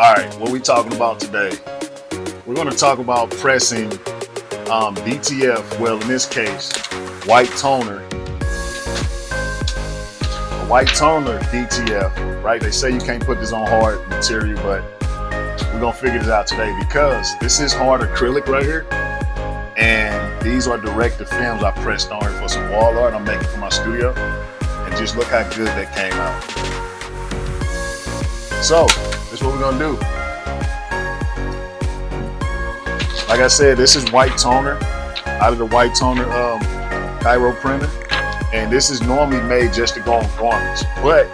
All right, what we talking about today? We're going to talk about pressing DTF. Well, in this case, white toner, a white toner DTF. Right? They say you can't put this on hard material, but we're gonna figure this out today because this is hard acrylic right here, and these are director films I pressed on here for some wall art I'm making for my studio, and just look how good that came out. So this is what we're gonna do. Like I said, this is white toner out of the white toner Cairo printer, and this is normally made just to go on garments, but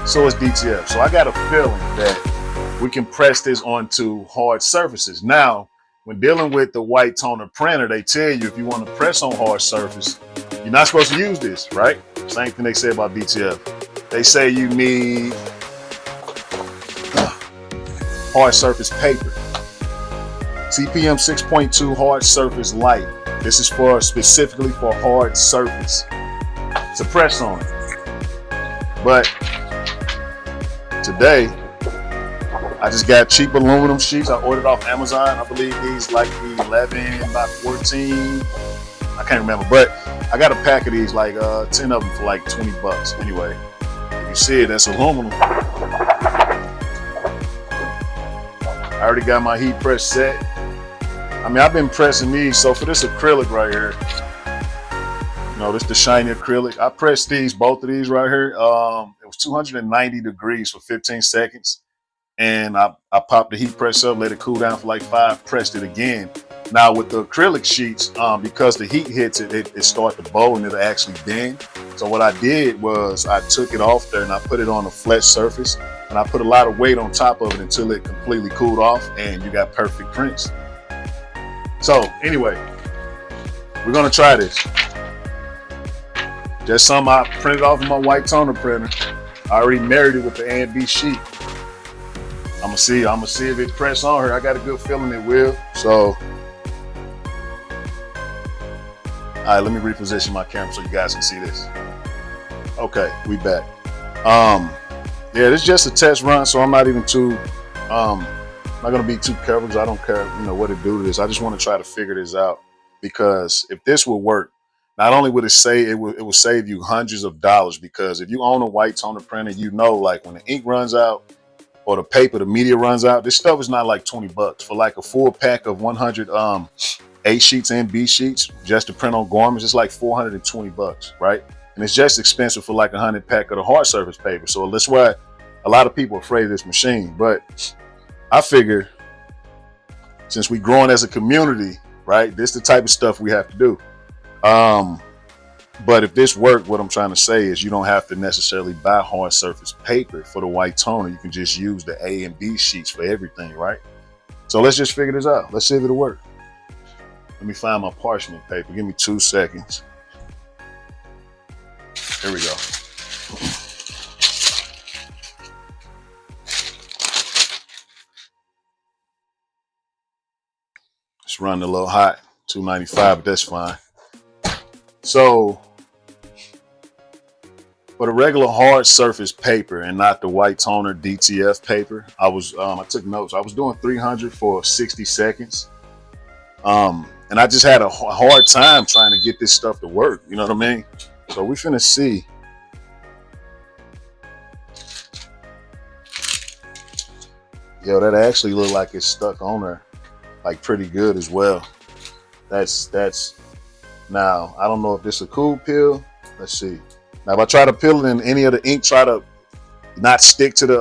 so is DTF. So I got a feeling that we can press this onto hard surfaces. Now, when dealing with the white toner printer, they tell you if you want to press on hard surface, you're not supposed to use this, right? Same thing they say about DTF. They say you need hard surface paper. CPM 6.2 hard surface light. This is for specifically for hard surface to press on it. But today, I just got cheap aluminum sheets. I ordered off Amazon. I believe these like the 11 by 14. I can't remember, but I got a pack of these, like 10 of them for like 20 bucks. Anyway, if you see it, that's aluminum. I already got my heat press set. I mean, I've been pressing these. So for this acrylic right here, you know, this the shiny acrylic. I pressed both of these right here. It was 290 degrees for 15 seconds. And I popped the heat press up, let it cool down for like 5, pressed it again. Now with the acrylic sheets, because the heat hits it, it starts to bow and it'll actually bend. So what I did was I took it off there and I put it on a flat surface, and I put a lot of weight on top of it until it completely cooled off, and you got perfect prints. So anyway, we're gonna try this. Just something I printed off of my white toner printer. I already married it with the A and B sheet. I'm gonna see if it press on her. I got a good feeling it will. So, all right, let me reposition my camera so you guys can see this. Okay, we back. Yeah, this is just a test run, so I'm not even too, not gonna be too careful because I don't care, you know, what it do to this. I just want to try to figure this out, because if this will work, not only would it say it will save you hundreds of dollars, because if you own a white toner printer, you know, like when the ink runs out or the paper, the media runs out, this stuff is not like 20 bucks for like a full pack of 100 A sheets and B sheets just to print on garments. It's like 420 bucks, right? And it's just expensive for like 100 pack of the hard surface paper. So that's why a lot of people are afraid of this machine. But I figure since we growing as a community, right, this is the type of stuff we have to do. But if this worked, what I'm trying to say is you don't have to necessarily buy hard surface paper for the white toner. You can just use the A and B sheets for everything, right? So let's just figure this out. Let's see if it'll work. Let me find my parchment paper. Give me 2 seconds. Here we go. It's running a little hot, 295, but that's fine. So for the regular hard surface paper and not the white toner DTF paper, I took notes. I was doing 300 for 60 seconds. And I just had a hard time trying to get this stuff to work. You know what I mean? So we finna see. Yo, that actually looked like it's stuck on there, like pretty good as well. That's now, I don't know if this is a cool peel. Let's see. Now, if I try to peel it and any of the ink try to not stick to the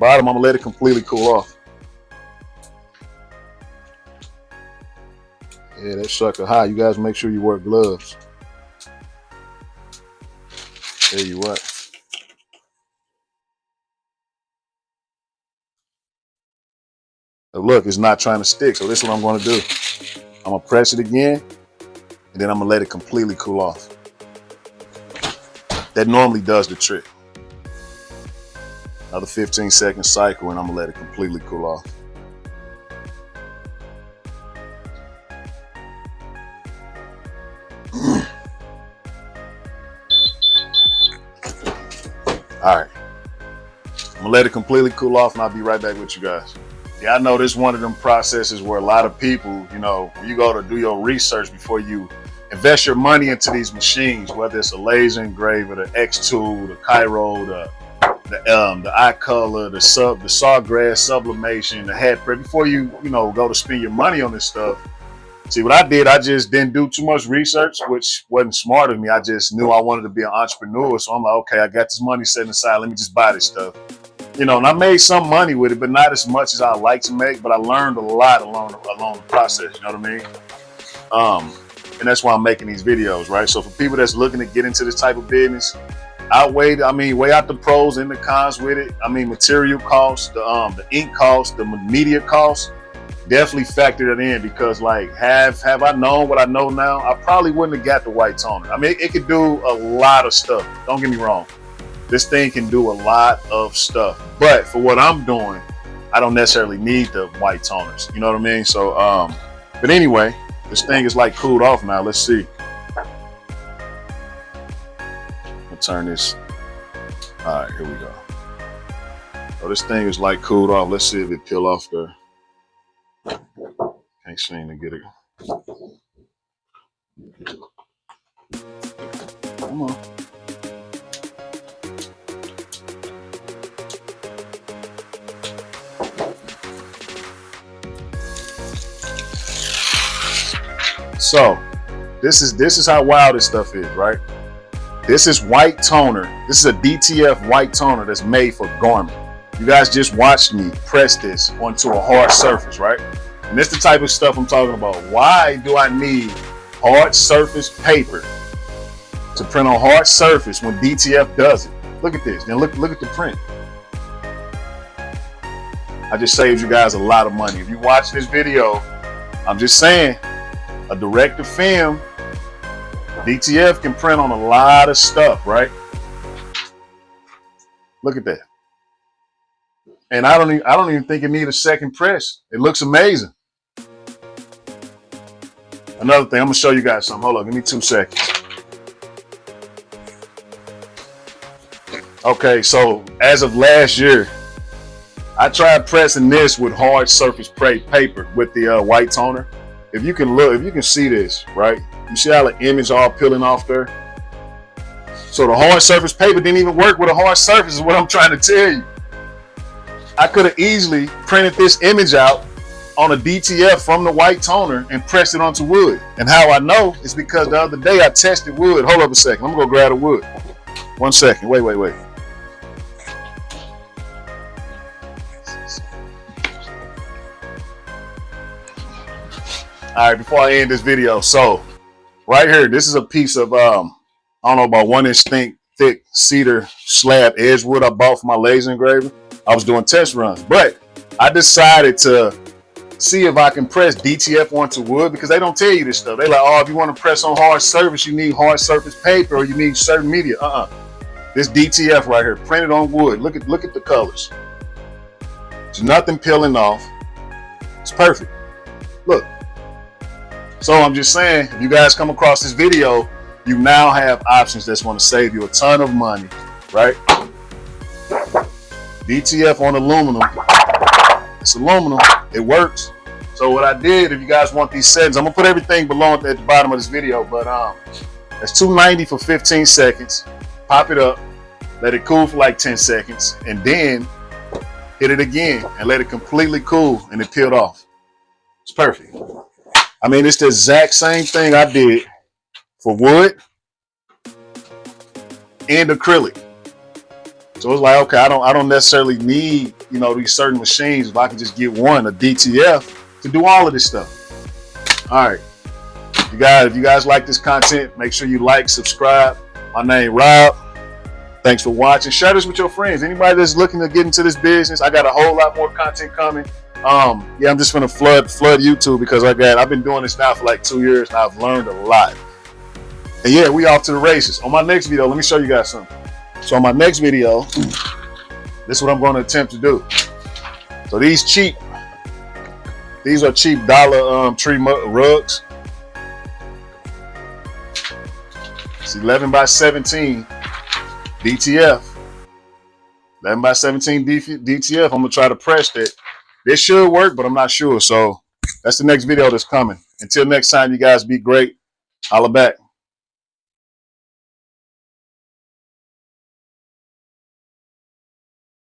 bottom, I'm gonna let it completely cool off. Yeah, that sucker hot. You guys make sure you wear gloves. Tell you what. But look, it's not trying to stick. So this is what I'm going to do. I'm going to press it again, and then I'm going to let it completely cool off. That normally does the trick. Another 15-second cycle, and I'm going to let it completely cool off. All right. I'm gonna let it completely cool off and I'll be right back with you guys. Yeah, I know this is one of them processes where a lot of people, you know, when you go to do your research before you invest your money into these machines, whether it's a laser engraver, the X2, the Cairo, the eye color, the sawgrass sublimation, the hat prep, before you go to spend your money on this stuff. See, what I did, I just didn't do too much research, which wasn't smart of me. I just knew I wanted to be an entrepreneur. So I'm like, okay, I got this money set aside. Let me just buy this stuff. And I made some money with it, but not as much as I like to make. But I learned a lot along the process. You know what I mean? And that's why I'm making these videos, right? So for people that's looking to get into this type of business, weigh out the pros and the cons with it. I mean, material costs, the ink costs, the media costs. Definitely factor that in, because like have I known what I know now, I probably wouldn't have got the white toner. I mean, it could do a lot of stuff. Don't get me wrong. This thing can do a lot of stuff. But for what I'm doing, I don't necessarily need the white toners. You know what I mean? So, but anyway, this thing is like cooled off now. Let's see. I'll turn this. All right, here we go. So this thing is like cooled off. Let's see if it peel off the. Can't seem to get it. Come on. So this is how wild this stuff is, right? This is white toner. This is a DTF white toner that's made for garment. You guys just watched me press this onto a hard surface, right? And this is the type of stuff I'm talking about. Why do I need hard surface paper to print on hard surface when DTF does it? Look at this. Then look at the print. I just saved you guys a lot of money. If you watch this video, I'm just saying, a direct film, DTF can print on a lot of stuff, right? Look at that. And I don't even think it needs a second press. It looks amazing. Another thing, I'm gonna show you guys something. Hold on, give me 2 seconds. Okay, so as of last year, I tried pressing this with hard surface paper with the white toner. If you can see this, right? You see how the image all peeling off there? So the hard surface paper didn't even work with a hard surface, is what I'm trying to tell you. I could have easily printed this image out on a DTF from the white toner and pressed it onto wood. And how I know is because the other day I tested wood. Hold up a second. I'm gonna go grab the wood. 1 second. Wait. All right, before I end this video, so right here, this is a piece of I don't know, about 1 inch thick cedar slab edge wood I bought for my laser engraver. I was doing test runs, but I decided to see if I can press DTF onto wood, because they don't tell you this stuff. They like, oh, if you want to press on hard surface, you need hard surface paper or you need certain media. This DTF right here, printed on wood. Look at the colors. There's nothing peeling off. It's perfect. Look. So I'm just saying, if you guys come across this video, you now have options that's going to save you a ton of money, right? DTF on aluminum. It's aluminum. It works. So what I did, if you guys want these settings, I'm gonna put everything below at the bottom of this video, but that's 290 for 15 seconds. Pop it up, let it cool for like 10 seconds, and then hit it again and let it completely cool, and it peeled off. It's perfect. I mean, it's the exact same thing I did for wood and acrylic. So it's like, okay, I don't necessarily need, these certain machines. If I can just get one, a DTF, to do all of this stuff. All right, if you guys like this content, make sure you like, subscribe. My name Rob. Thanks for watching. Share this with your friends. Anybody that's looking to get into this business, I got a whole lot more content coming. Yeah, I'm just gonna flood YouTube, because I've been doing this now for like 2 years and I've learned a lot. And yeah, we off to the races. On my next video, let me show you guys something. So on my next video, this is what I'm going to attempt to do. So these are cheap dollar tree rugs. It's 11 by 17 DTF. 11x17 DTF. I'm gonna try to press that. This should work, but I'm not sure. So that's the next video that's coming. Until next time, you guys be great. Holla back.